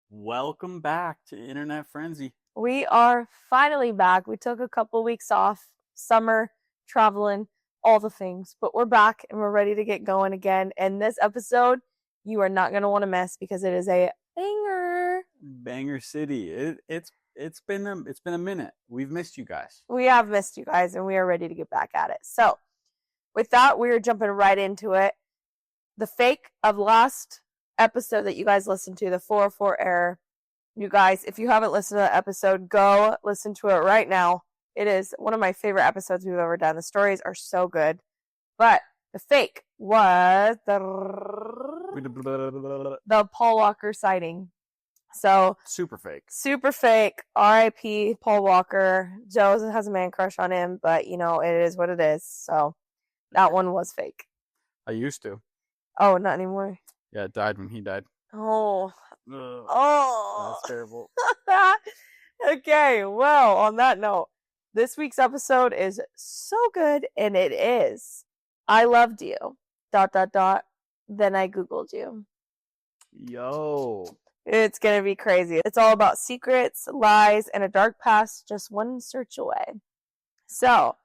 Welcome back to Internet Friendsy. We are finally back. We took a couple weeks off, summer, traveling, all the things, but we're back and we're ready to get going again. And this episode, you are not going to want to miss because it is a banger. Banger City. It's been a minute. We've missed you guys. We have missed you guys and we are ready to get back at it. So, with that, we are jumping right into it. The fake of last episode that you guys listened to, the 404 error. You guys, if you haven't listened to that episode, go listen to it right now. It is one of my favorite episodes we've ever done. The stories are so good. But the fake was the Paul Walker sighting. So super fake. R.I.P. Paul Walker. Joe has a man crush on him, but it is what it is. So that one was fake. I used to. Oh, not anymore. Yeah, it died when he died. Oh. Ugh. Oh. That's terrible. Okay, well, on that note, this week's episode is so good, and it is. I loved you. ... Then I Googled you. Yo. It's going to be crazy. It's all about secrets, lies, and a dark past just one search away. So,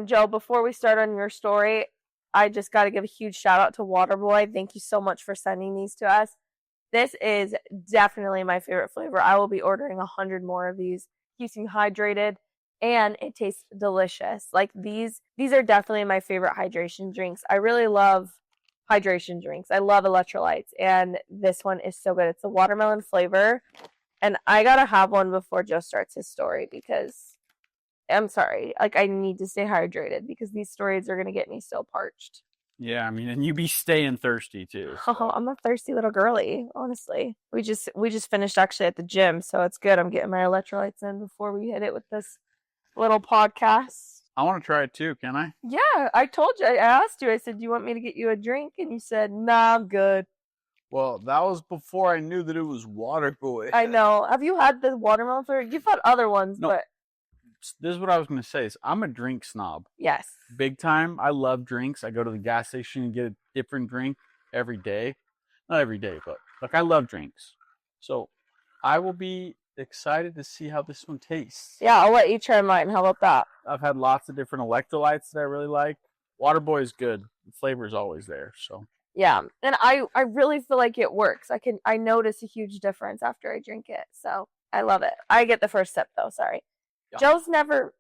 Joe, before we start on your story, I just got to give a huge shout out to Waterboy. Thank you so much for sending these to us. This is definitely my favorite flavor. I will be ordering 100 more of these. Keeps me hydrated, and it tastes delicious. Like these are definitely my favorite hydration drinks. I really love hydration drinks. I love electrolytes, and this one is so good. It's a watermelon flavor, and I gotta have one before Joe starts his story because I'm sorry. Like, I need to stay hydrated because these stories are gonna get me so parched. Yeah, I mean, and you be staying thirsty too. So. Oh, I'm a thirsty little girly, honestly. We just finished actually at the gym, so it's good. I'm getting my electrolytes in before we hit it with this little podcast. I want to try it too, can I? Yeah, I told you. I asked you. I said, "Do you want me to get you a drink?" And you said, "Nah, I'm good." Well, that was before I knew that it was Waterboy. I know. Have you had the watermelon flavor? You've had other ones, No. but This is what I was going to say. Is I'm a drink snob. yes. Big time. I love drinks. I go to the gas station and get a different drink every day. Not every day, but I love drinks. So I will be excited to see how this one tastes. Yeah, I'll let you try mine. How about that? I've had lots of different electrolytes that I really like. Waterboy is good. The flavor is always there. So yeah, and I really feel like it works. I notice a huge difference after I drink it. So I love it. I get the first sip though. Sorry. Yeah. Joe's never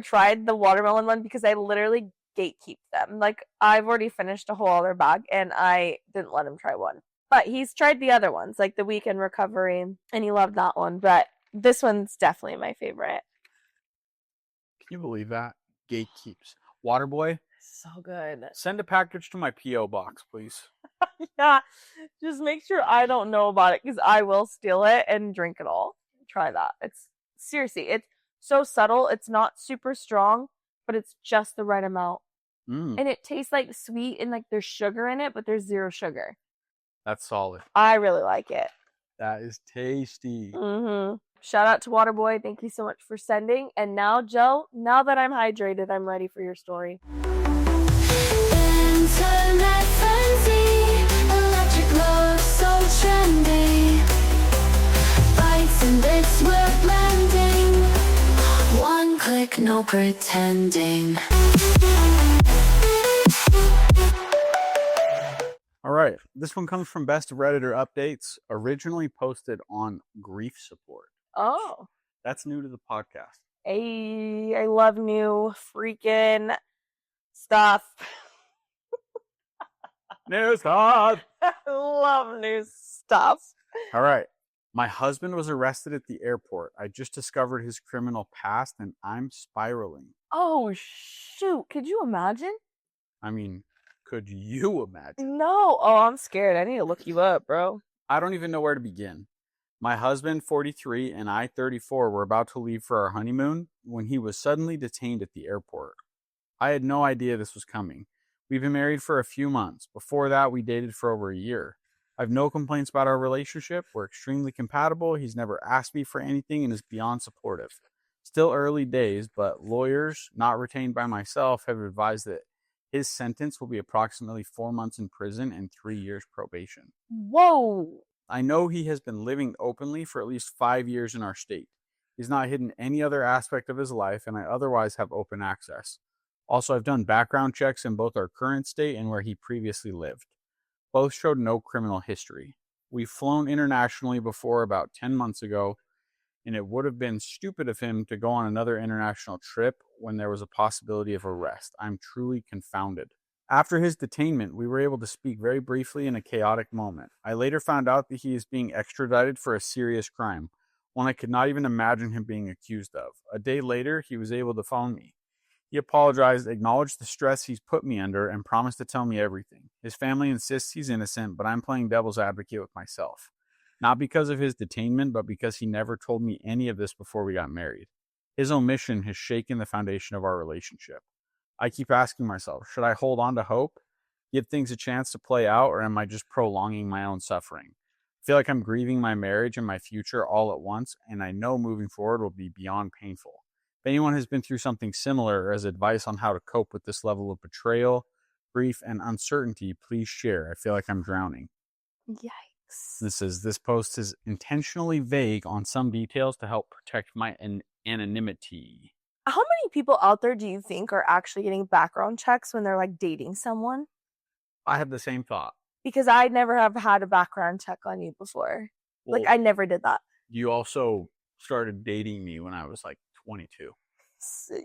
tried the watermelon one because I literally gatekeep them. Like, I've already finished a whole other bag and I didn't let him try one. But he's tried the other ones, like the Weekend Recovery, and he loved that one. But this one's definitely my favorite. Can you believe that? Gatekeeps. Waterboy? So good. Send a package to my P.O. box, please. Yeah, just make sure I don't know about it because I will steal it and drink it all. Try that. It's so subtle. It's not super strong, but it's just the right amount. And it tastes like sweet and like there's sugar in it, but there's zero sugar. That's solid. I really like it. That is tasty. Shout out to Waterboy. Thank you so much for sending. And now, Joe, now that I'm hydrated, I'm ready for your story. Internet Friendsy, electric love so trendy. Bites and bits we're blending. One click, no pretending. All right, this one comes from Best Redditor Updates, originally posted on Grief Support. Oh. That's new to the podcast. Hey, I love new freaking stuff. New stuff. I love new stuff. All right. My husband was arrested at the airport. I just discovered his criminal past and I'm spiraling. Oh, shoot. Could you imagine? I mean, could you imagine? No. Oh, I'm scared. I need to look you up, bro. I don't even know where to begin. My husband, 43, and I, 34, were about to leave for our honeymoon when he was suddenly detained at the airport. I had no idea this was coming. We've been married for a few months. Before that, we dated for over a year. I have no complaints about our relationship. We're extremely compatible. He's never asked me for anything and is beyond supportive. Still early days, but lawyers, not retained by myself, have advised that his sentence will be approximately 4 months in prison and 3 years probation. Whoa. I know he has been living openly for at least 5 years in our state. He's not hidden any other aspect of his life, and I otherwise have open access. Also, I've done background checks in both our current state and where he previously lived. Both showed no criminal history. We've flown internationally before about 10 months ago, and it would have been stupid of him to go on another international trip when there was a possibility of arrest. I'm truly confounded. After his detainment, we were able to speak very briefly in a chaotic moment. I later found out that he is being extradited for a serious crime, one I could not even imagine him being accused of. A day later, he was able to phone me. He apologized, acknowledged the stress he's put me under, and promised to tell me everything. His family insists he's innocent, but I'm playing devil's advocate with myself. Not because of his detainment, but because he never told me any of this before we got married. His omission has shaken the foundation of our relationship. I keep asking myself, should I hold on to hope, give things a chance to play out, or am I just prolonging my own suffering? I feel like I'm grieving my marriage and my future all at once, and I know moving forward will be beyond painful. If anyone has been through something similar or has advice on how to cope with this level of betrayal, grief, and uncertainty, please share. I feel like I'm drowning. Yikes. This post is intentionally vague on some details to help protect my anonymity. How many people out there do you think are actually getting background checks when they're like dating someone? I have the same thought. Because I never have had a background check on you before. Well, Like I never did that. You also started dating me when I was like 22.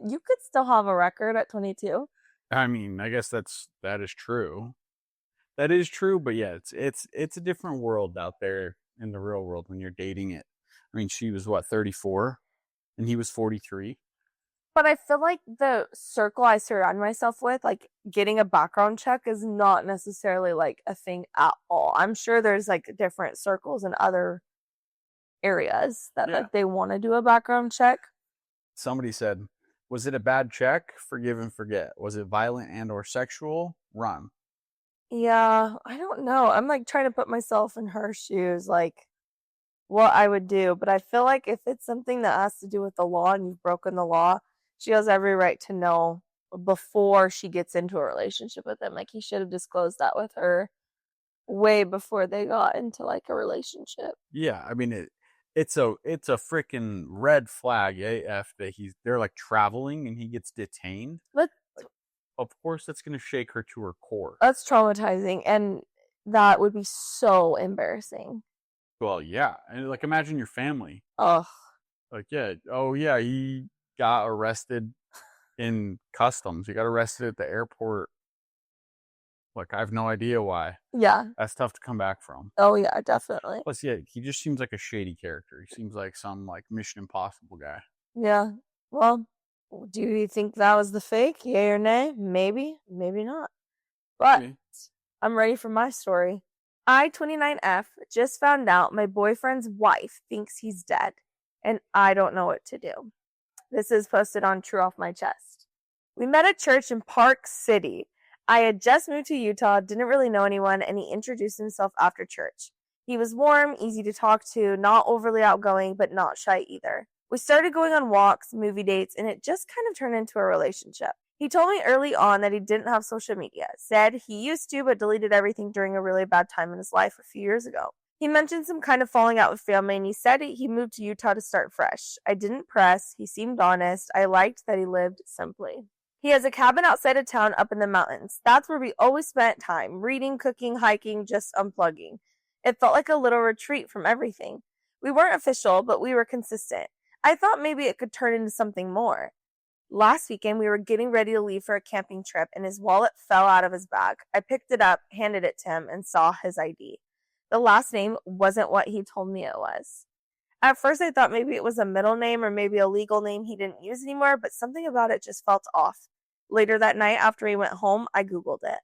You could still have a record at 22. I mean, I guess that is true. That is true, but yeah, it's a different world out there in the real world when you're dating it. I mean, she was what, 34 and he was 43. But I feel like the circle I surround myself with, like getting a background check is not necessarily like a thing at all. I'm sure there's like different circles in other areas that like they want to do a background check. Somebody said, was it a bad check? Forgive and forget. Was it violent and or sexual? Run. Yeah, I don't know. I'm like trying to put myself in her shoes, like what I would do. But I feel like if it's something that has to do with the law and you've broken the law, she has every right to know before she gets into a relationship with him. Like he should have disclosed that with her way before they got into like a relationship. Yeah, I mean it's a freaking red flag AF that they're like traveling and he gets detained. But of course that's going to shake her to her core. That's traumatizing, and that would be so embarrassing. Well, yeah, and like imagine your family. Ugh. Like he got arrested in customs. He got arrested at the airport. Like I have no idea why. Yeah. That's tough to come back from. Oh yeah, definitely. Plus, yeah, he just seems like a shady character. He seems like some like Mission Impossible guy. Yeah. Well, do you think that was the fake? Yay or nay? Maybe, maybe not. But I'm ready for my story. I-29F just found out my boyfriend's wife thinks he's dead, and I don't know what to do. This is posted on True Off My Chest. We met at church in Park City. I had just moved to Utah, didn't really know anyone, and he introduced himself after church. He was warm, easy to talk to, not overly outgoing, but not shy either. We started going on walks, movie dates, and it just kind of turned into a relationship. He told me early on that he didn't have social media, said he used to but deleted everything during a really bad time in his life a few years ago. He mentioned some kind of falling out with family, and he said he moved to Utah to start fresh. I didn't press. He seemed honest. I liked that he lived simply. He has a cabin outside of town up in the mountains. That's where we always spent time, reading, cooking, hiking, just unplugging. It felt like a little retreat from everything. We weren't official, but we were consistent. I thought maybe it could turn into something more. Last weekend, we were getting ready to leave for a camping trip, and his wallet fell out of his bag. I picked it up, handed it to him, and saw his ID. The last name wasn't what he told me it was. At first, I thought maybe it was a middle name or maybe a legal name he didn't use anymore, but something about it just felt off. Later that night, after he went home, I Googled it.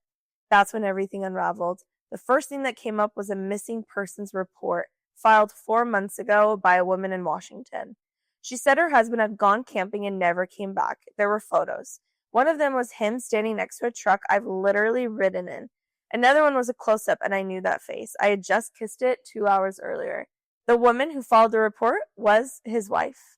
That's when everything unraveled. The first thing that came up was a missing persons report filed 4 months ago by a woman in Washington. She said her husband had gone camping and never came back. There were photos. One of them was him standing next to a truck I've literally ridden in. Another one was a close-up, and I knew that face. I had just kissed it 2 hours earlier. The woman who filed the report was his wife,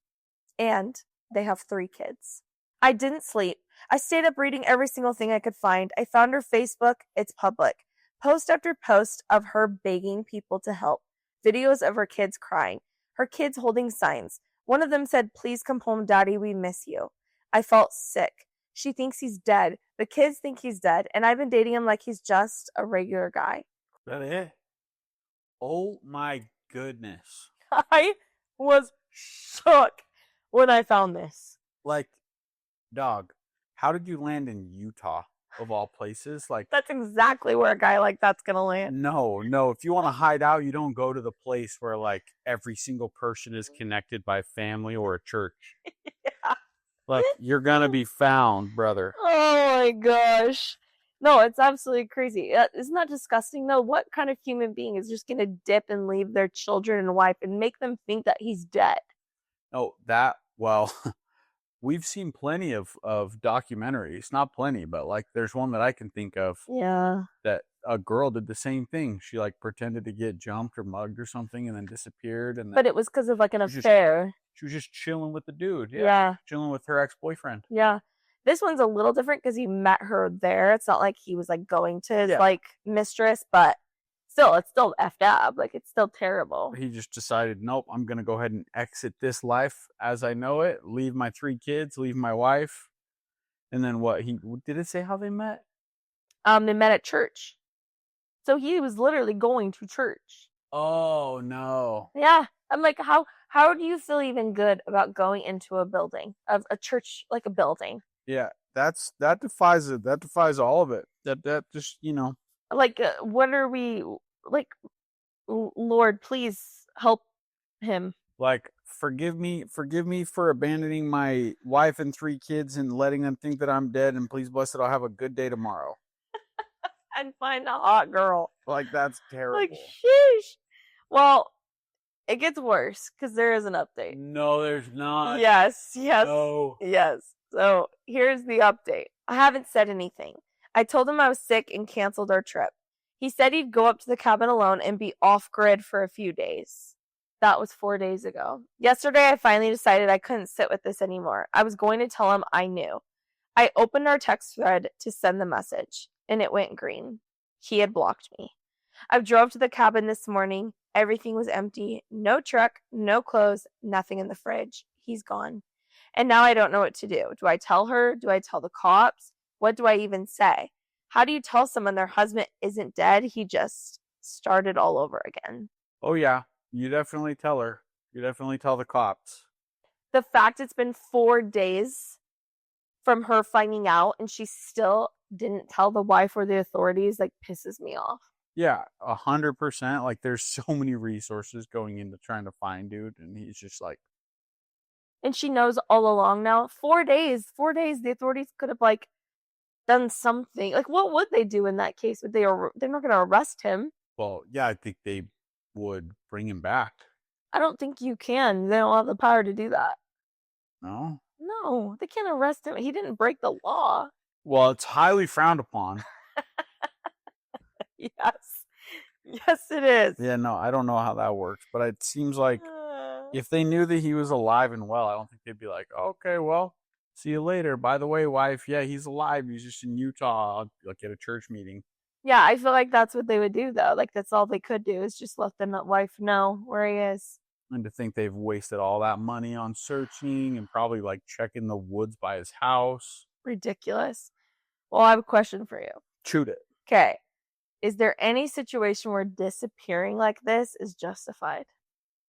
and they have 3 kids. I didn't sleep. I stayed up reading every single thing I could find. I found her Facebook. It's public. Post after post of her begging people to help. videos of her kids crying, her kids holding signs. One of them said, "Please come home, Daddy, we miss you." I felt sick. She thinks he's dead. The kids think he's dead, and I've been dating him like he's just a regular guy. That it? Oh my goodness. I was shook when I found this. Like, dog, how did you land in Utah of all places? Like, That's exactly where a guy like that's gonna land. no. If you want to hide out, you don't go to the place where like every single person is connected by family or a church. Yeah. Look, you're gonna be found, brother. Oh my gosh. No, it's absolutely crazy. Isn't that disgusting though? What kind of human being is just gonna dip and leave their children and wife and make them think that he's dead? No, well, we've seen plenty of documentaries. Not plenty, but like there's one that I can think of Yeah. that a girl did the same thing. She like pretended to get jumped or mugged or something and then disappeared. And But it was because of like an She's just- affair. she was just chilling with the dude. Yeah. Chilling with her ex-boyfriend. Yeah. This one's a little different because he met her there. It's not like he was like going to his like mistress, but still, it's still effed up. Like it's still terrible. He just decided, nope, I'm going to go ahead and exit this life as I know it, leave my 3 kids, leave my wife. And then what? Did it say how they met? They met at church. So he was literally going to church. Oh, no. Yeah. I'm like, how do you feel even good about going into a building, of a church, like a building? Yeah, that defies it. That defies all of it. That just, Like, what are we, like, Lord, please help him. like, forgive me for abandoning my wife and 3 kids and letting them think that I'm dead, and please bless it, I'll have a good day tomorrow. And find a hot girl. Like, that's terrible. Like, sheesh. Well, it gets worse because there is an update. No, there's not. Yes. No. Yes. So here's the update. I haven't said anything. I told him I was sick and canceled our trip. He said he'd go up to the cabin alone and be off grid for a few days. That was 4 days ago. Yesterday, I finally decided I couldn't sit with this anymore. I was going to tell him I knew. I opened our text thread to send the message, and it went green. He had blocked me. I drove to the cabin this morning. Everything was empty. No truck, no clothes, nothing in the fridge. He's gone. And now I don't know what to do. Do I tell her? Do I tell the cops? What do I even say? How do you tell someone their husband isn't dead? He just started all over again. Oh, yeah. You definitely tell her. You definitely tell the cops. The fact it's been 4 days from her finding out and she still didn't tell the wife or the authorities, like, pisses me off. Yeah, 100%. Like, there's so many resources going into trying to find dude, and he's just like... And she knows all along now. 4 days. 4 days. The authorities could have, like, done something. Like, what would they do in that case? They're not going to arrest him. Well, yeah, I think they would bring him back. I don't think you can. They don't have the power to do that. No? No, they can't arrest him. He didn't break the law. Well, it's highly frowned upon. Yes. Yes, it is. Yeah, no, I don't know how that works, but it seems like if they knew that he was alive and well, I don't think they'd be like, okay, well, see you later. By the way, wife, yeah, he's alive. He's just in Utah, like at a church meeting. Yeah, I feel like that's what they would do, though. Like, that's all they could do is just let the wife know where he is. And to think they've wasted all that money on searching and probably like checking the woods by his house. Ridiculous. Well, I have a question for you. Shoot it. Okay. Is there any situation where disappearing like this is justified?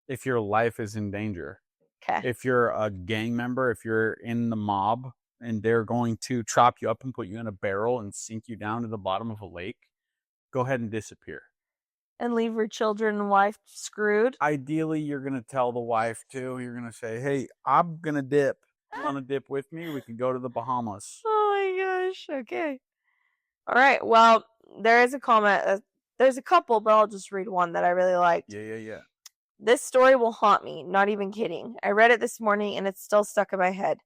If your life is in danger. Okay. If you're a gang member, if you're in the mob and they're going to chop you up and put you in a barrel and sink you down to the bottom of a lake, go ahead and disappear. And leave your children and wife screwed? Ideally, you're going to tell the wife too. You're going to say, hey, I'm going to dip. You want to dip with me? We can go to the Bahamas. Oh my gosh. Okay. All right. Well, there is a comment. There's a couple, but I'll just read one that I really liked. Yeah. This story will haunt me. Not even kidding. I read it this morning and it's still stuck in my head.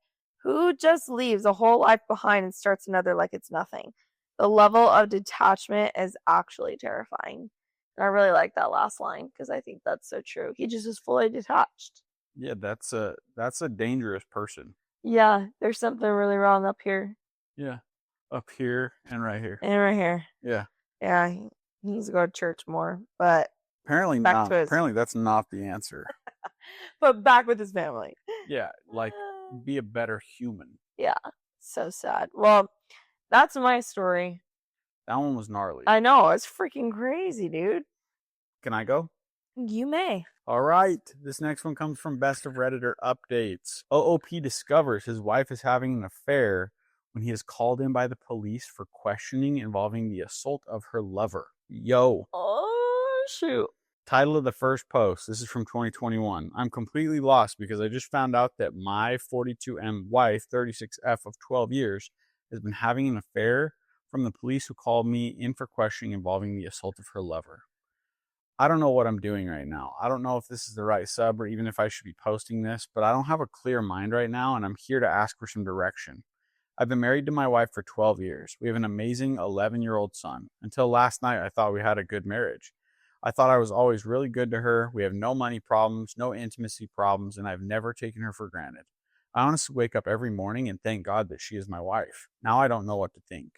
Who just leaves a whole life behind and starts another like it's nothing? The level of detachment is actually terrifying. And I really like that last line because I think that's so true. He just is fully detached. Yeah, that's a dangerous person. Yeah, there's something really wrong up here. Yeah, up here and right here. And right here. Yeah. Yeah, he needs to go to church more. But Apparently Back not. to his- Apparently that's not the answer. but back with his family. Yeah, like be a better human. Yeah, so sad. Well, that's my story. That one was gnarly. I know, it's freaking crazy, dude. Can I go? You may. All right. This next one comes from Best of Redditor Updates. OOP discovers his wife is having an affair when he is called in by the police for questioning involving the assault of her lover. Yo. Oh, shoot. Title of the first post. This is from 2021. I'm completely lost because I just found out that my 42M wife, 36F of 12 years, has been having an affair from the police who called me in for questioning involving the assault of her lover. I don't know what I'm doing right now. I don't know if this is the right sub or even if I should be posting this, but I don't have a clear mind right now and I'm here to ask for some direction. I've been married to my wife for 12 years. We have an amazing 11-year-old son. Until last night, I thought we had a good marriage. I thought I was always really good to her. We have no money problems, no intimacy problems, and I've never taken her for granted. I honestly wake up every morning and thank God that she is my wife. Now I don't know what to think.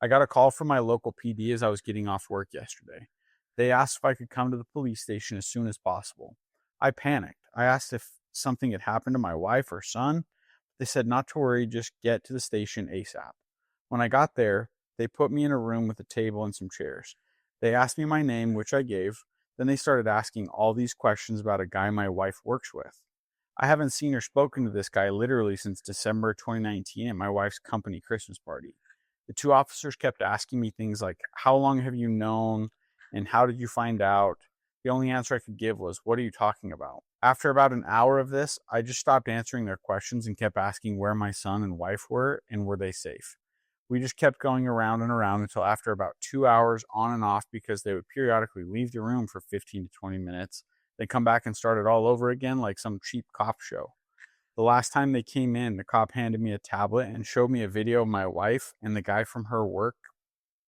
I got a call from my local PD as I was getting off work yesterday. They asked if I could come to the police station as soon as possible. I panicked. I asked if something had happened to my wife or son. They said not to worry, just get to the station ASAP. When I got there, they put me in a room with a table and some chairs. They asked me my name, which I gave. Then they started asking all these questions about a guy my wife works with. I haven't seen or spoken to this guy literally since December 2019 at my wife's company Christmas party. The two officers kept asking me things like, how long have you known and how did you find out? The only answer I could give was, what are you talking about? After about an hour of this, I just stopped answering their questions and kept asking where my son and wife were and were they safe. We just kept going around and around until after about 2 hours on and off because they would periodically leave the room for 15 to 20 minutes. They come back and start it all over again like some cheap cop show. The last time they came in, the cop handed me a tablet and showed me a video of my wife and the guy from her work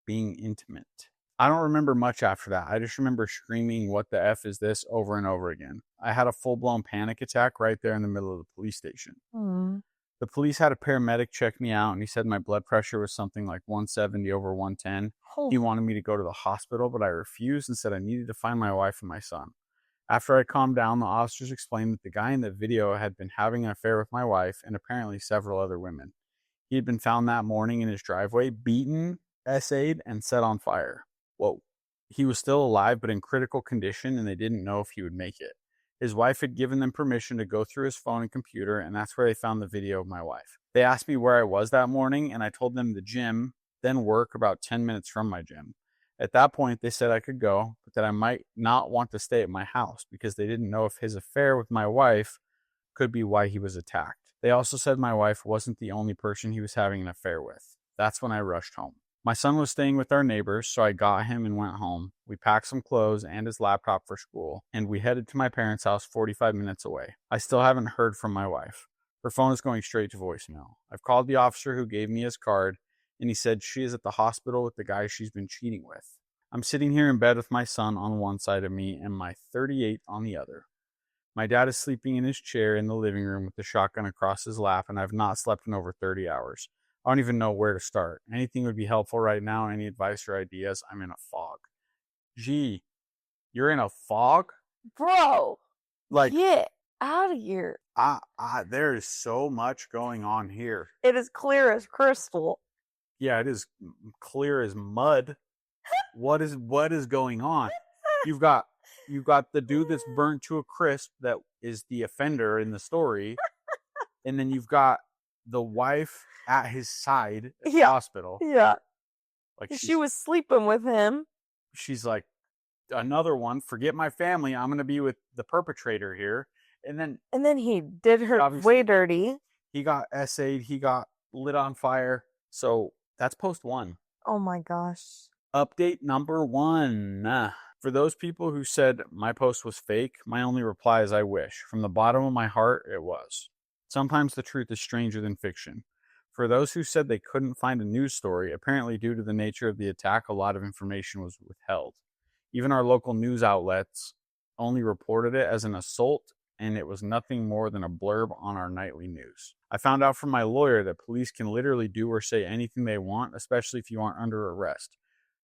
being intimate. I don't remember much after that. I just remember screaming, what the F is this, over and over again. I had a full-blown panic attack right there in the middle of the police station. The police had a paramedic check me out, and he said my blood pressure was something like 170 over 110. He wanted me to go to the hospital, but I refused and said I needed to find my wife and my son. After I calmed down, the officers explained that the guy in the video had been having an affair with my wife and apparently several other women. He had been found that morning in his driveway, beaten, essayed, and set on fire. Whoa. He was still alive, but in critical condition, and they didn't know if he would make it. His wife had given them permission to go through his phone and computer, and that's where they found the video of my wife. They asked me where I was that morning, and I told them the gym, then work about 10 minutes from my gym. At that point, they said I could go, but that I might not want to stay at my house because they didn't know if his affair with my wife could be why he was attacked. They also said my wife wasn't the only person he was having an affair with. That's when I rushed home. My son was staying with our neighbors, so I got him and went home. We packed some clothes and his laptop for school, and we headed to my parents' house 45 minutes away. I still haven't heard from my wife. Her phone is going straight to voicemail. I've called the officer who gave me his card, and he said she is at the hospital with the guy she's been cheating with. I'm sitting here in bed with my son on one side of me and my 38 on the other. My dad is sleeping in his chair in the living room with the shotgun across his lap, and I've not slept in over 30 hours. I don't even know where to start. Anything would be helpful right now. Any advice or ideas? I'm in a fog. Gee, you're in a fog? Bro, Like, get out of here. there is so much going on here. It is clear as crystal. Yeah, it is clear as mud. What is going on? You've got the dude that's burnt to a crisp that is the offender in the story, and then you've got the wife at his side at the hospital. Yeah. Like She was sleeping with him. She's like, another one, forget my family, I'm going to be with the perpetrator here. And then he did her way dirty. He got essayed, he got lit on fire. So that's post 1. Oh my gosh. Update number 1. For those people who said my post was fake, my only reply is I wish. From the bottom of my heart, it was. Sometimes the truth is stranger than fiction. For those who said they couldn't find a news story, apparently due to the nature of the attack, a lot of information was withheld. Even our local news outlets only reported it as an assault, and it was nothing more than a blurb on our nightly news. I found out from my lawyer that police can literally do or say anything they want, especially if you aren't under arrest,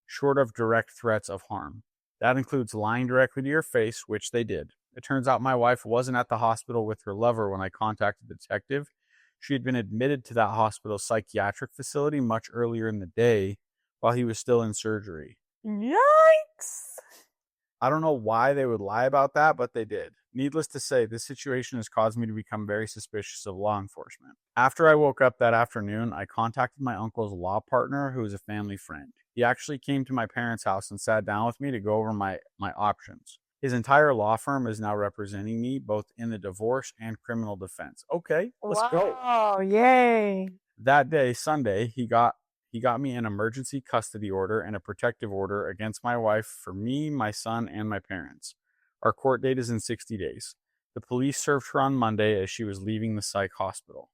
short of direct threats of harm. That includes lying directly to your face, which they did. It turns out my wife wasn't at the hospital with her lover when I contacted the detective. She had been admitted to that hospital psychiatric facility much earlier in the day while he was still in surgery. Yikes! I don't know why they would lie about that, but they did. Needless to say, this situation has caused me to become very suspicious of law enforcement. After I woke up that afternoon, I contacted my uncle's law partner, who is a family friend. He actually came to my parents' house and sat down with me to go over my options. His entire law firm is now representing me both in the divorce and criminal defense. Okay, let's go. Oh, yay. That day, Sunday, he got me an emergency custody order and a protective order against my wife for me, my son, and my parents. Our court date is in 60 days. The police served her on Monday as she was leaving the psych hospital.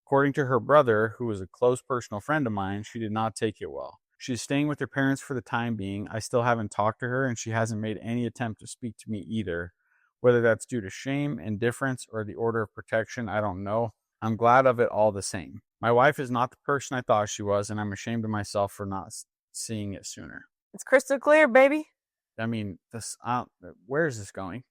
According to her brother, who was a close personal friend of mine, she did not take it well. She is staying with her parents for the time being. I still haven't talked to her, and she hasn't made any attempt to speak to me either. Whether that's due to shame, indifference, or the order of protection, I don't know. I'm glad of it all the same. My wife is not the person I thought she was, and I'm ashamed of myself for not seeing it sooner. It's crystal clear, baby. I mean, where is this going?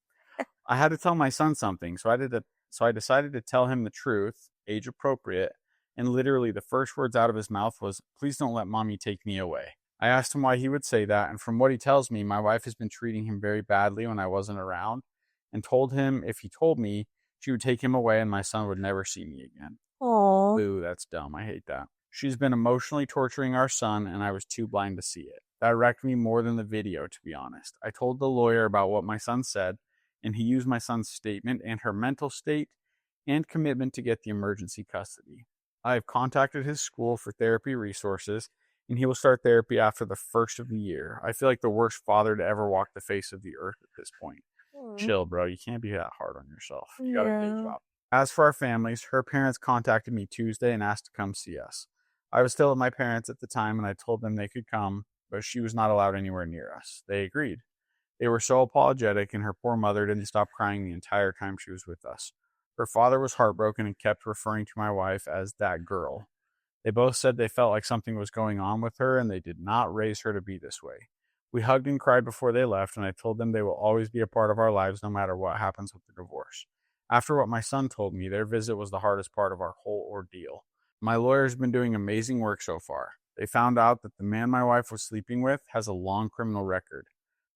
I had to tell my son something, so I decided to tell him the truth, age appropriate, and literally the first words out of his mouth was, "Please don't let mommy take me away." I asked him why he would say that, and from what he tells me, my wife has been treating him very badly when I wasn't around, and told him if he told me, she would take him away and my son would never see me again. Aww. Boo, that's dumb. I hate that. She's been emotionally torturing our son, and I was too blind to see it. That wrecked me more than the video, to be honest. I told the lawyer about what my son said, and he used my son's statement and her mental state and commitment to get the emergency custody. I have contacted his school for therapy resources, and he will start therapy after the first of the year. I feel like the worst father to ever walk the face of the earth at this point. Chill, bro. You can't be that hard on yourself. You got a big job. As for our families, her parents contacted me Tuesday and asked to come see us. I was still with my parents at the time, and I told them they could come, but she was not allowed anywhere near us. They agreed. They were so apologetic, and her poor mother didn't stop crying the entire time she was with us. Her father was heartbroken and kept referring to my wife as that girl. They both said they felt like something was going on with her, and they did not raise her to be this way. We hugged and cried before they left, and I told them they will always be a part of our lives no matter what happens with the divorce. After what my son told me, their visit was the hardest part of our whole ordeal. My lawyer's been doing amazing work so far. They found out that the man my wife was sleeping with has a long criminal record.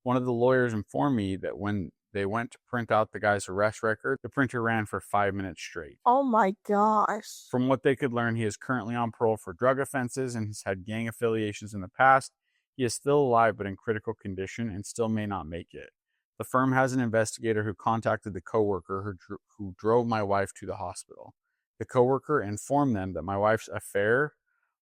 One of the lawyers informed me that when they went to print out the guy's arrest record, the printer ran for 5 minutes straight. Oh my gosh. From what they could learn, he is currently on parole for drug offenses and has had gang affiliations in the past. He is still alive but in critical condition and still may not make it. The firm has an investigator who contacted the coworker who drove my wife to the hospital. The coworker informed them that my wife's affair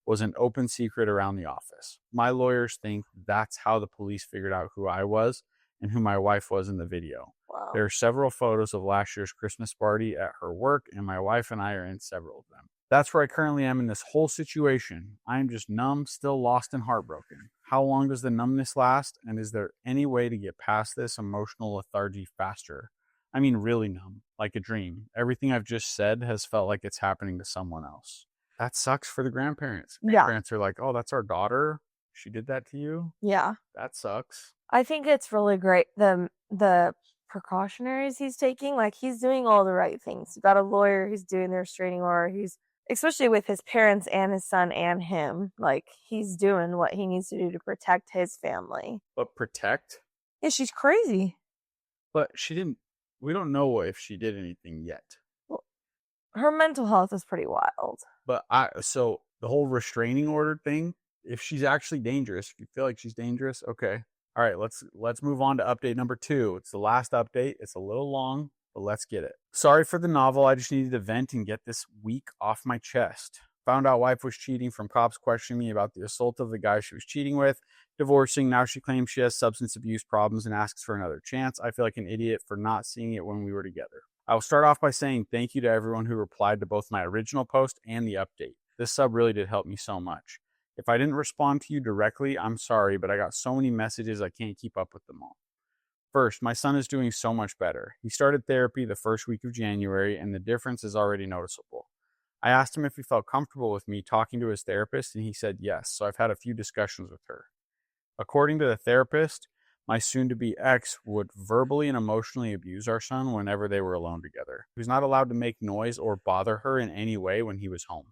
was an open secret around the office. My lawyers think that's how the police figured out who I was and who my wife was in the video. Wow. There are several photos of last year's Christmas party at her work, and my wife and I are in several of them. That's where I currently am in this whole situation. I am just numb, still lost and heartbroken. How long does the numbness last? And is there any way to get past this emotional lethargy faster? I mean, really numb, like a dream. Everything I've just said has felt like it's happening to someone else. That sucks for the grandparents. Yeah. Grandparents are like, oh, that's our daughter. She did that to you? Yeah. That sucks. I think it's really great the precautionaries he's taking. Like, he's doing all the right things. You got a lawyer, he's doing the restraining order, he's especially with his parents and his son and him, like, he's doing what he needs to do to protect his family. But protect? Yeah, she's crazy. But we don't know if she did anything yet. Well, her mental health is pretty wild. But so the whole restraining order thing, if she's actually dangerous, if you feel like she's dangerous, okay. All right, let's move on to update number 2. It's the last update. It's a little long, but let's get it. Sorry for the novel. I just needed to vent and get this week off my chest. Found out wife was cheating from cops questioning me about the assault of the guy she was cheating with. Divorcing. Now she claims she has substance abuse problems and asks for another chance. I feel like an idiot for not seeing it when we were together. I will start off by saying thank you to everyone who replied to both my original post and the update. This sub really did help me so much. If I didn't respond to you directly, I'm sorry, but I got so many messages I can't keep up with them all. First, my son is doing so much better. He started therapy the first week of January, and the difference is already noticeable. I asked him if he felt comfortable with me talking to his therapist, and he said yes, so I've had a few discussions with her. According to the therapist, My soon-to-be ex would verbally and emotionally abuse our son whenever they were alone together. He was not allowed to make noise or bother her in any way when he was home.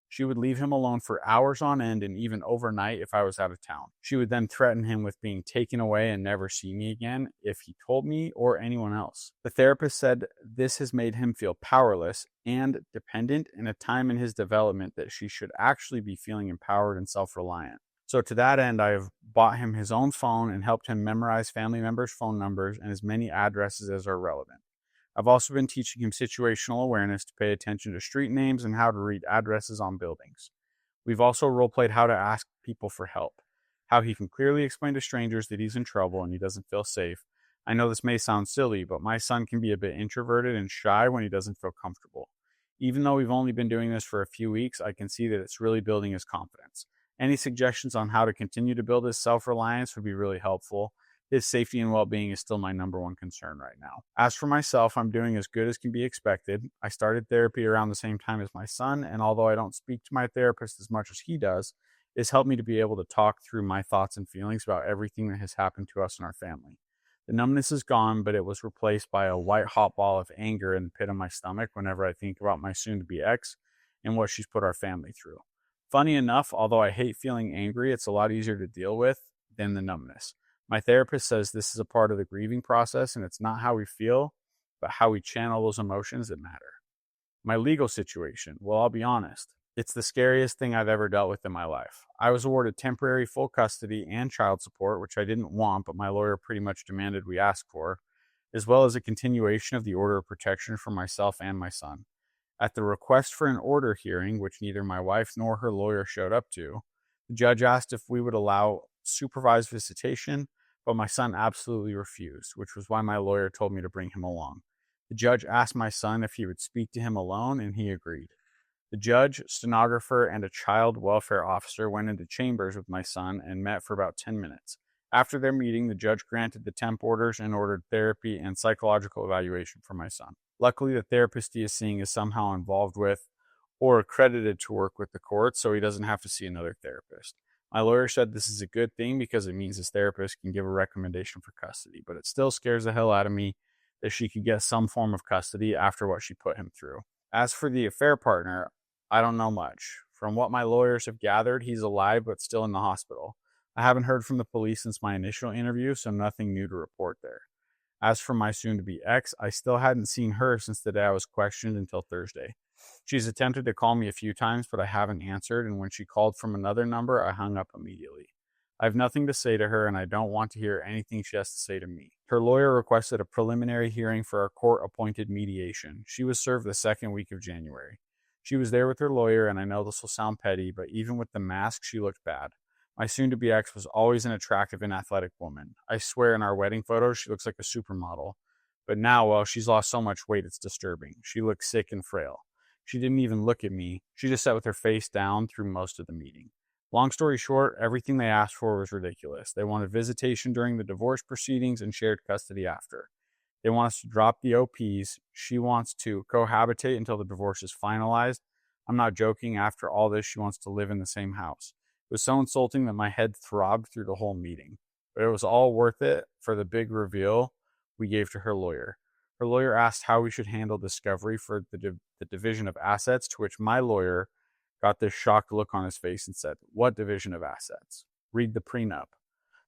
She would leave him alone for hours on end and even overnight if I was out of town. She would then threaten him with being taken away and never see me again if he told me or anyone else. The therapist said this has made him feel powerless and dependent in a time in his development that she should actually be feeling empowered and self-reliant. So to that end, I have bought him his own phone and helped him memorize family members' phone numbers and as many addresses as are relevant. I've also been teaching him situational awareness to pay attention to street names and how to read addresses on buildings. We've also role-played how to ask people for help, how he can clearly explain to strangers that he's in trouble and he doesn't feel safe. I know this may sound silly, but my son can be a bit introverted and shy when he doesn't feel comfortable. Even though we've only been doing this for a few weeks, I can see that it's really building his confidence. Any suggestions on how to continue to build his self-reliance would be really helpful. His safety and well-being is still my number one concern right now. As for myself, I'm doing as good as can be expected. I started therapy around the same time as my son, and although I don't speak to my therapist as much as he does, it's helped me to be able to talk through my thoughts and feelings about everything that has happened to us and our family. The numbness is gone, but it was replaced by a white-hot ball of anger in the pit of my stomach whenever I think about my soon-to-be ex and what she's put our family through. Funny enough, although I hate feeling angry, it's a lot easier to deal with than the numbness. My therapist says this is a part of the grieving process and it's not how we feel, but how we channel those emotions that matter. My legal situation, well, I'll be honest, it's the scariest thing I've ever dealt with in my life. I was awarded temporary full custody and child support, which I didn't want, but my lawyer pretty much demanded we ask for, as well as a continuation of the order of protection for myself and my son. At the request for an order hearing, which neither my wife nor her lawyer showed up to, the judge asked if we would allow supervised visitation, but my son absolutely refused, which was why my lawyer told me to bring him along. The judge asked my son if he would speak to him alone, and he agreed. The judge, stenographer, and a child welfare officer went into chambers with my son and met for about 10 minutes. After their meeting, the judge granted the temp orders and ordered therapy and psychological evaluation for my son. Luckily, the therapist he is seeing is somehow involved with or accredited to work with the court, so he doesn't have to see another therapist. My lawyer said this is a good thing because it means his therapist can give a recommendation for custody, but it still scares the hell out of me that she could get some form of custody after what she put him through. As for the affair partner, I don't know much. From what my lawyers have gathered, he's alive but still in the hospital. I haven't heard from the police since my initial interview, so nothing new to report there. As for my soon-to-be ex, I still hadn't seen her since the day I was questioned until Thursday. She's attempted to call me a few times, but I haven't answered, and when she called from another number, I hung up immediately. I have nothing to say to her, and I don't want to hear anything she has to say to me. Her lawyer requested a preliminary hearing for our court-appointed mediation. She was served the second week of January. She was there with her lawyer, and I know this will sound petty, but even with the mask, she looked bad. My soon-to-be ex was always an attractive and athletic woman. I swear in our wedding photos, she looks like a supermodel. But now, well, she's lost so much weight, it's disturbing. She looks sick and frail. She didn't even look at me. She just sat with her face down through most of the meeting. Long story short, everything they asked for was ridiculous. They wanted visitation during the divorce proceedings and shared custody after. They want us to drop the OPs. She wants to cohabitate until the divorce is finalized. I'm not joking. After all this, she wants to live in the same house. It was so insulting that my head throbbed through the whole meeting. But it was all worth it for the big reveal we gave to her lawyer. Her lawyer asked how we should handle discovery for the division of assets, to which my lawyer got this shocked look on his face and said, "What division of assets? Read the prenup."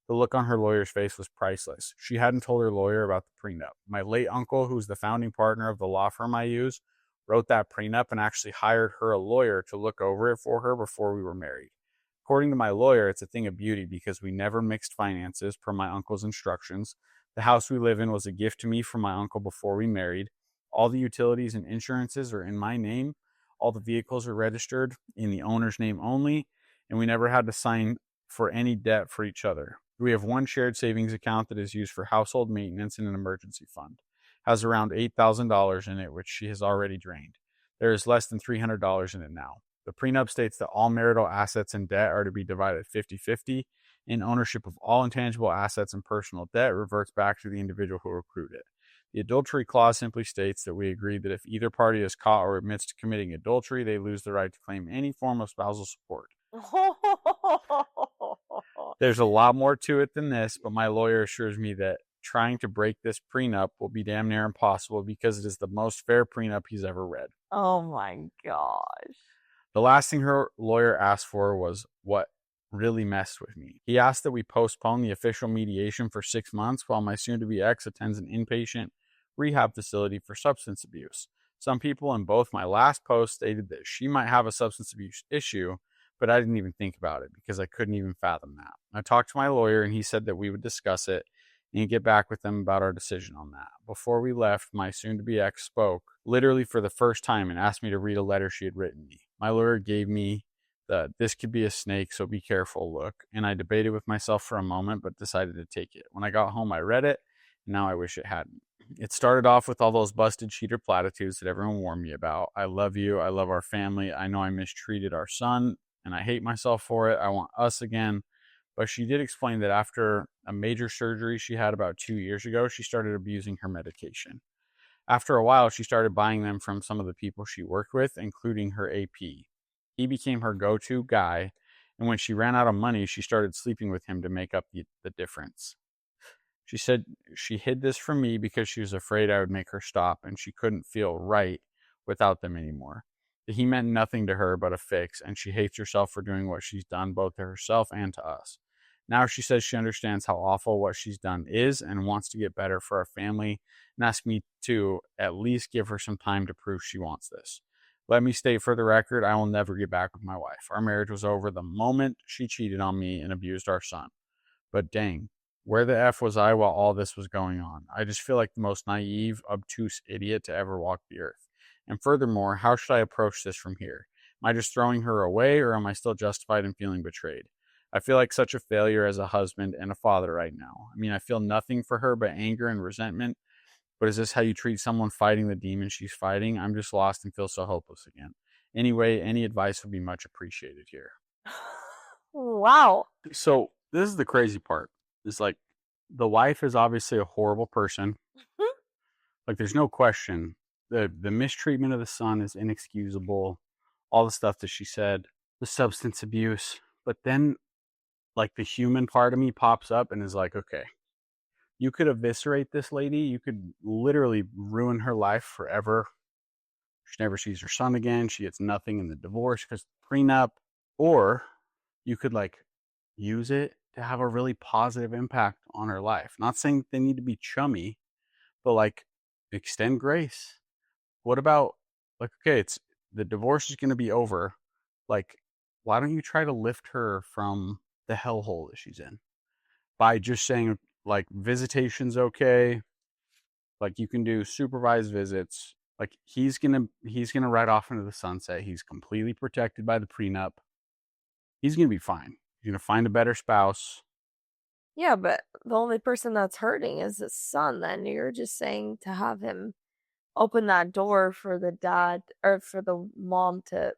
The look on her lawyer's face was priceless. She hadn't told her lawyer about the prenup. My late uncle, who's the founding partner of the law firm I use, wrote that prenup and actually hired her a lawyer to look over it for her before we were married. According to my lawyer, it's a thing of beauty because we never mixed finances per my uncle's instructions. The house we live in was a gift to me from my uncle before we married. All the utilities and insurances are in my name. All the vehicles are registered in the owner's name only, and we never had to sign for any debt for each other. We have one shared savings account that is used for household maintenance and an emergency fund. It has around $8,000 in it, which she has already drained. There is less than $300 in it now. The prenup states that all marital assets and debt are to be divided 50-50, and ownership of all intangible assets and personal debt reverts back to the individual who accrued it. The adultery clause simply states that we agree that if either party is caught or admits to committing adultery, they lose the right to claim any form of spousal support. There's a lot more to it than this, but my lawyer assures me that trying to break this prenup will be damn near impossible because it is the most fair prenup he's ever read. Oh my gosh. The last thing her lawyer asked for was what really messed with me. He asked that we postpone the official mediation for 6 months while my soon-to-be ex attends an inpatient rehab facility for substance abuse. Some people in both my last posts stated that she might have a substance abuse issue, but I didn't even think about it because I couldn't even fathom that. I talked to my lawyer and he said that we would discuss it and get back with them about our decision on that. Before we left, my soon-to-be ex spoke literally for the first time and asked me to read a letter she had written me. My lawyer gave me the "this could be a snake, so be careful" look, and I debated with myself for a moment but decided to take it. When I got home, I read it, and now I wish it hadn't. It started off with all those busted cheater platitudes that everyone warned me about. I love you. I love our family. I know I mistreated our son, and I hate myself for it. I want us again. But she did explain that after a major surgery she had about 2 years ago, she started abusing her medication. After a while, she started buying them from some of the people she worked with, including her AP. He became her go-to guy, and when she ran out of money, she started sleeping with him to make up the difference. She said she hid this from me because she was afraid I would make her stop, and she couldn't feel right without them anymore. That he meant nothing to her but a fix, and she hates herself for doing what she's done both to herself and to us. Now she says she understands how awful what she's done is and wants to get better for our family and asks me to at least give her some time to prove she wants this. Let me state for the record, I will never get back with my wife. Our marriage was over the moment she cheated on me and abused our son. But dang, where the F was I while all this was going on? I just feel like the most naive, obtuse idiot to ever walk the earth. And furthermore, how should I approach this from here? Am I just throwing her away, or am I still justified in feeling betrayed? I feel like such a failure as a husband and a father right now. I mean, I feel nothing for her but anger and resentment. But is this how you treat someone fighting the demon she's fighting? I'm just lost and feel so hopeless again. Anyway, any advice would be much appreciated here. Wow. So this is the crazy part. It's like the wife is obviously a horrible person. Like there's no question. The mistreatment of the son is inexcusable. All the stuff that she said, the substance abuse. But then like the human part of me pops up and is like, okay, you could eviscerate this lady. You could literally ruin her life forever. She never sees her son again. She gets nothing in the divorce because prenup. Or you could like use it to have a really positive impact on her life. Not saying they need to be chummy, but like extend grace. What about like, okay, it's the divorce is going to be over. Like, why don't you try to lift her from the hellhole that she's in by just saying like visitation's okay, like you can do supervised visits, like he's gonna ride off into the sunset. He's completely protected by the prenup. He's gonna be fine. He's gonna find a better spouse. Yeah, but the only person that's hurting is his son. Then you're just saying to have him open that door for the dad or for the mom to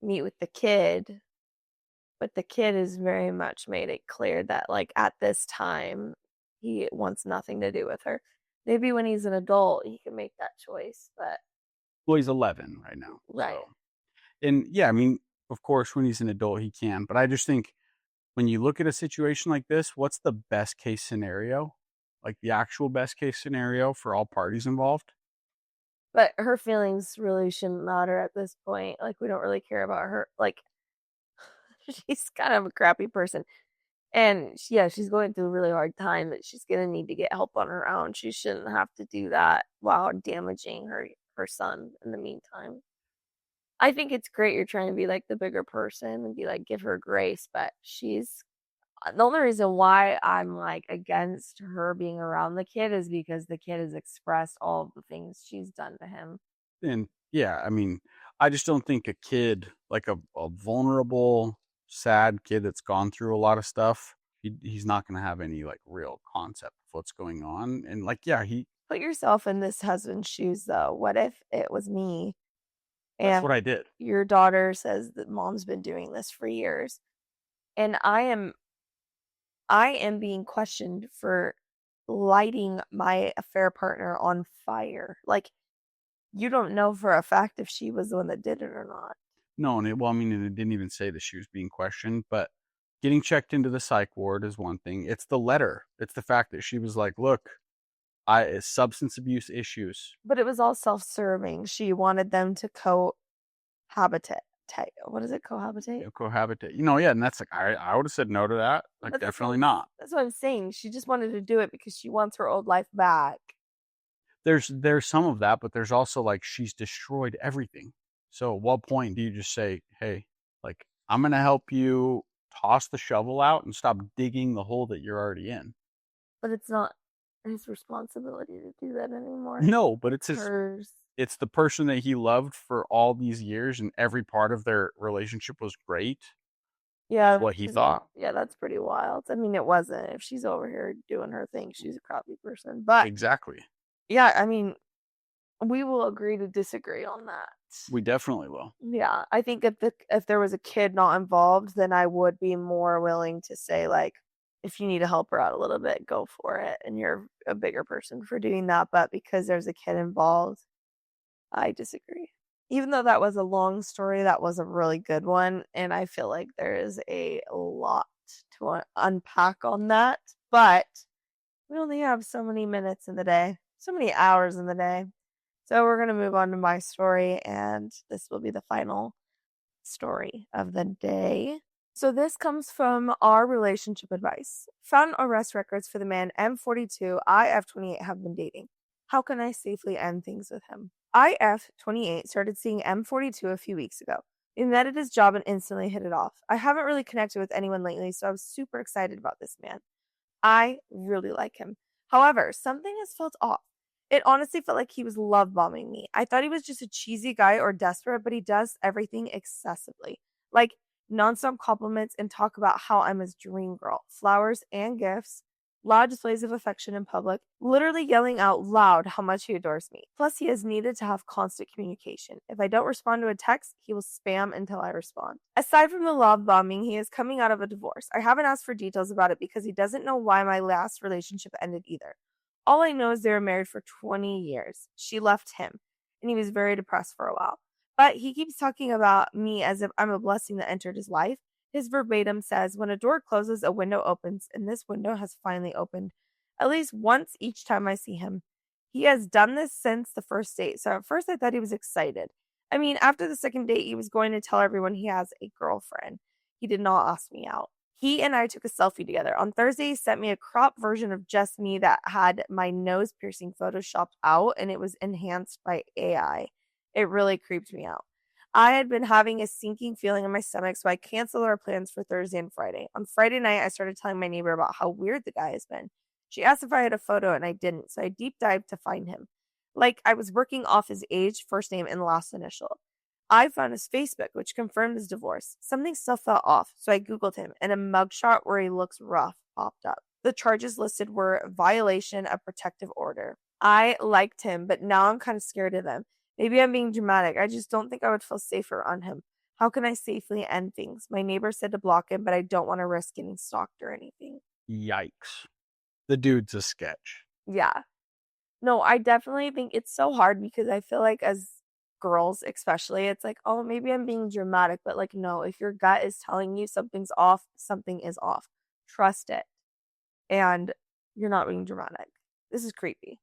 meet with the kid. But the kid has very much made it clear that, like, at this time, he wants nothing to do with her. Maybe when he's an adult, he can make that choice, but... Well, he's 11 right now. Right. So. And yeah, I mean, of course, when he's an adult, he can. But I just think when you look at a situation like this, what's the best case scenario? Like the actual best case scenario for all parties involved? But her feelings really shouldn't matter at this point. Like, we don't really care about her. Like, she's kind of a crappy person. And yeah, she's going through a really hard time that she's going to need to get help on her own. She shouldn't have to do that while damaging her son in the meantime. I think it's great you're trying to be like the bigger person and be like, give her grace, but she's the only reason why I'm like against her being around the kid is because the kid has expressed all of the things she's done to him. And yeah, I mean, I just don't think a kid, like a vulnerable, sad kid that's gone through a lot of stuff, he's not going to have any like real concept of what's going on. And like, yeah, Put yourself in this husband's shoes though. What if it was me? That's And what I did. your daughter says that mom's been doing this for years. And I am being questioned for lighting my affair partner on fire. Like, you don't know for a fact if she was the one that did it or not. No, and it didn't even say that she was being questioned, but Getting checked into the psych ward is one thing. It's the letter. It's the fact that she was like, look, substance abuse issues. But it was all self-serving. She wanted them to cohabitate. What is it? Cohabitate? Cohabitate. Yeah, and that's like, I would have said no to that. Like, But definitely not. That's what I'm saying. She just wanted to do it because she wants her old life back. There's some of that, but there's also like, she's destroyed everything. So at what point do you just say, hey, like, I'm going to help you toss the shovel out and stop digging the hole that you're already in? But it's not his responsibility to do that anymore. No, but it's hers. It's the person that he loved for all these years, and every part of their relationship was great. Yeah. What he thought. Yeah, that's pretty wild. I mean, it wasn't. If she's over here doing her thing, she's a crappy person. But exactly. Yeah, I mean, we will agree to disagree on that. We definitely will. Yeah, I think if there was a kid not involved, then I would be more willing to say, like, if you need to help her out a little bit, go for it, and you're a bigger person for doing that. But because there's a kid involved, I disagree. Even though that was a long story, that was a really good one, and I feel like there is a lot to unpack on that. But we only have so many minutes in the day, so many hours in the day. So we're going to move on to my story, and this will be the final story of the day. So this comes from our relationship advice. Found arrest records for the man M42 IF28 have been dating. How can I safely end things with him? IF28 started seeing M42 a few weeks ago. We met at his job and instantly hit it off. I haven't really connected with anyone lately, so I was super excited about this man. I really like him. However, something has felt off. It honestly felt like he was love bombing me. I thought he was just a cheesy guy or desperate, but he does everything excessively. Like nonstop compliments and talk about how I'm his dream girl. Flowers and gifts. Loud displays of affection in public. Literally yelling out loud how much he adores me. Plus, he has needed to have constant communication. If I don't respond to a text, he will spam until I respond. Aside from the love bombing, he is coming out of a divorce. I haven't asked for details about it because he doesn't know why my last relationship ended either. All I know is they were married for 20 years. She left him, and he was very depressed for a while. But he keeps talking about me as if I'm a blessing that entered his life. His verbatim says, when a door closes, a window opens, and this window has finally opened at least once each time I see him. He has done this since the first date, so at first I thought he was excited. I mean, after the second date, he was going to tell everyone he has a girlfriend. He did not ask me out. He and I took a selfie together. On Thursday, he sent me a cropped version of just me that had my nose piercing photoshopped out, and it was enhanced by AI. It really creeped me out. I had been having a sinking feeling in my stomach, so I canceled our plans for Thursday and Friday. On Friday night, I started telling my neighbor about how weird the guy has been. She asked if I had a photo, and I didn't, so I deep dived to find him. Like, I was working off his age, first name, and last initial. I found his Facebook, which confirmed his divorce. Something still felt off, so I Googled him, and a mugshot where he looks rough popped up. The charges listed were violation of protective order. I liked him, but now I'm kind of scared of him. Maybe I'm being dramatic. I just don't think I would feel safer on him. How can I safely end things? My neighbor said to block him, but I don't want to risk getting stalked or anything. Yikes. The dude's a sketch. Yeah. No, I definitely think it's so hard because I feel like as girls especially, it's like, oh, maybe I'm being dramatic, but like, no, if your gut is telling you something's off, something is off. Trust it. And you're not being dramatic. This is creepy.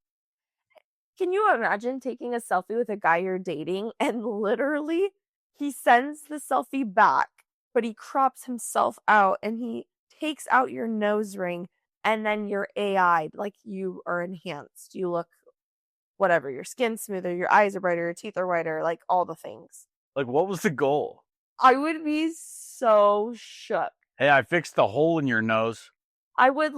Can you imagine taking a selfie with a guy you're dating and literally he sends the selfie back, but he crops himself out and he takes out your nose ring and then you're AI'd, like you are enhanced. You look whatever, your skin's smoother, your eyes are brighter, your teeth are whiter, like all the things. Like, what was the goal? I would be so shook. Hey, I fixed the hole in your nose. I would,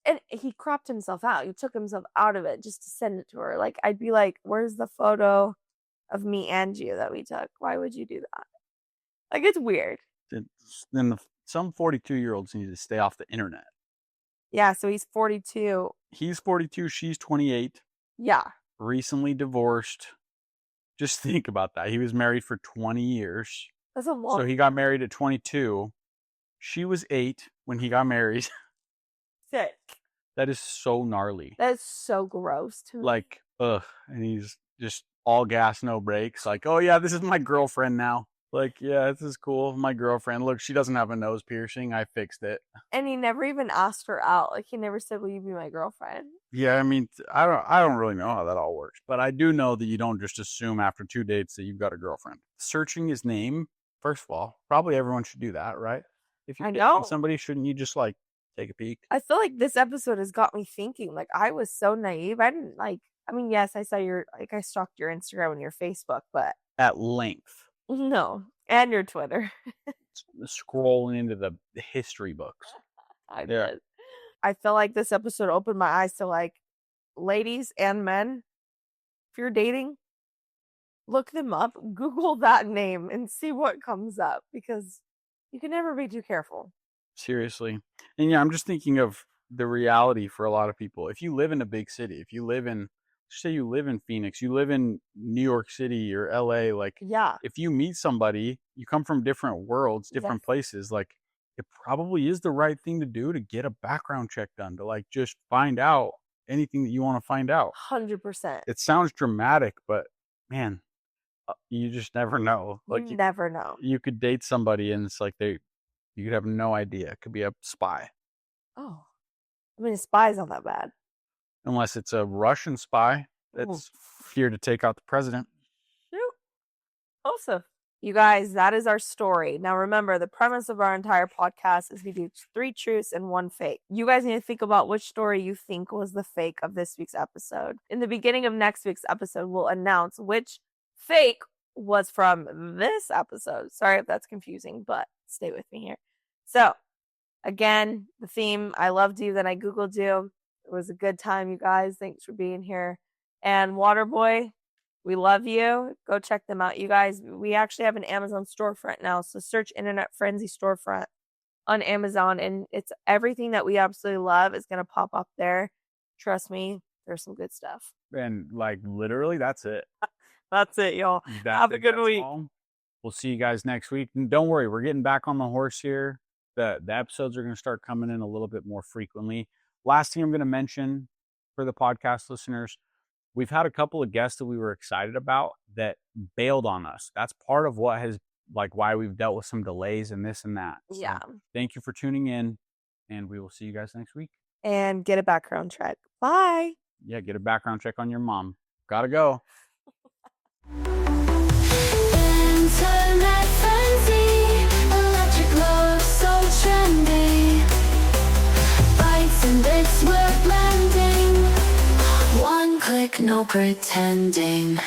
and he cropped himself out. He took himself out of it just to send it to her. Like, I'd be like, where's the photo of me and you that we took? Why would you do that? Like, it's weird. Then some 42-year-olds need to stay off the internet. Yeah, so he's 42. He's 42, she's 28. Yeah. Recently divorced. Just think about that. He was married for 20 years. That's a long. So he got married at 22. She was 8 when he got married. Sick. That is so gnarly. That is so gross to me. Like, ugh. And he's just all gas, no brakes. Like, oh yeah, this is my girlfriend now. Like, yeah, this is cool. My girlfriend, look, she doesn't have a nose piercing. I fixed it. And he never even asked her out. Like, he never said, "Will you be my girlfriend?" Yeah, I mean, I don't really know how that all works, but I do know that you don't just assume after 2 dates that you've got a girlfriend. Searching his name, first of all, probably everyone should do that, right? If I you're know. dating somebody, shouldn't you just like take a peek? I feel like this episode has got me thinking. Like, I was so naive. I didn't like. I mean, yes, I saw I stalked your Instagram and your Facebook, but At length, no, and your Twitter. scrolling into the history books. I Yeah. did. I feel like this episode opened my eyes to, like, ladies and men, if you're dating, look them up, Google that name, and see what comes up, because you can never be too careful. Seriously. And yeah, I'm just thinking of the reality for a lot of people. If you live in a big city, if you live in, say you live in Phoenix, you live in New York City or LA, like Yeah. if you meet somebody, you come from different worlds, different Yes. places, like it probably is the right thing to do to get a background check done, to like just find out anything that you want to find out. 100%. It sounds dramatic, but man, you just never know. You Like never know. you could date somebody and it's like you could have no idea. It could be a spy. Oh. I mean, a spy's not that bad. Unless it's a Russian spy that's here to take out the president. Shoot. Also, you guys, that is our story. Now, remember, the premise of our entire podcast is we do 3 truths and 1 fake. You guys need to think about which story you think was the fake of this week's episode. In the beginning of next week's episode, we'll announce which fake was from this episode. Sorry if that's confusing, but stay with me here. So, again, the theme, I loved you, then I Googled you. It was a good time, you guys. Thanks for being here. And Waterboy, we love you. Go check them out, you guys. We actually have an Amazon storefront now, so search Internet Friendsy storefront on Amazon, and it's everything that we absolutely love is going to pop up there. Trust me, there's some good stuff. And like literally, that's it. That's it, y'all. Have a good week. All. We'll see you guys next week. And don't worry, we're getting back on the horse here. The episodes are going to start coming in a little bit more frequently. Last thing I'm going to mention for the podcast listeners, we've had a couple of guests that we were excited about that bailed on us. That's part of what has, like, why we've dealt with some delays and this and that. Yeah. So thank you for tuning in, and we will see you guys next week. And get a background check. Bye. Yeah, get a background check on your mom. Gotta go. Internet Friendsy, electric love so trendy. Bytes and bits we're blending. 1 click, no pretending.